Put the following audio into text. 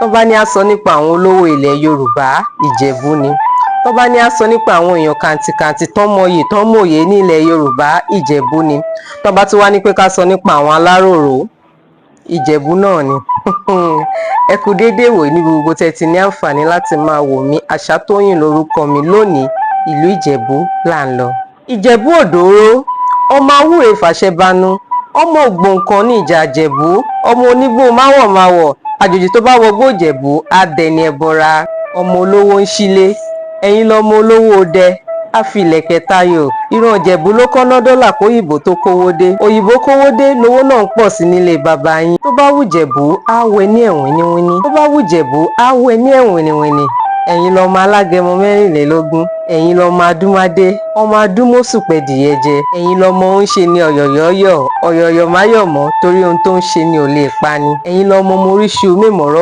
tó bá ní a sọ nípa àwọn olówó ilẹ̀ Yorùbá, Ìjẹ̀bú ni. Tó bá ní a sọ nípa àwọn èèyàn kàǹtìkàǹtì tán mọyì tán mòye ní ilẹ̀ Yorùbá, Ìjẹ̀bú ni. Tó bá tún wá ní pé ká sọ nípa àwọn aláròró, Ìjẹ̀bú náà ni. Ẹ kú déédéé wò ní gbogbo tẹ́ ti ní àǹfààní láti máa wò mí. Àṣàtóyìn lórúkọ mi. Lónìí ìlú Ìjẹ̀bú là ń lọ. Ìjẹ̀bú òdòró, ọmọ awúre fàṣẹbanú, ọmọ ògbóǹkan ní ìjà Ìjẹ̀bú, ọmọ onígbó máwọ̀máwọ̀, àjòjì tó bá wọgbó Ìjẹ̀bú á dẹni ẹbọra, ọmọ olówó ń sílé, ẹ̀yin lọmọ olówó ọdẹ, á fi ìlẹ̀kẹ̀ tayò. Ìran Ìjẹ̀bú ló kọ́ná dọ́là kóyìnbó tó kówó dé, òyìnbó kówó dé lówó náà ń pọ̀ sí nílé bàbá yín. Tó bá wù Ìjẹ̀bú á wẹ ní ẹ̀wìnníwíní, tó bá wù Ìjẹ̀bú á wẹ ní ẹ̀wìnníwíní. Ẹ̀yin lọmọ alágẹmọ 24, ẹ̀yin lọmọ adúmádé, ọmọ adúmọ̀sùpẹ̀dìyẹ jẹ, ẹ̀yin lọmọ ó ń ṣe ní ọ̀yọ̀yọ̀yọ̀, ọ̀yọ̀yọ̀ máyọ̀mọ́ torí ohun tó ń ṣe ni ò lè pa ni. Ẹ̀yin lọmọ moríṣu mẹ́mọ̀rọ́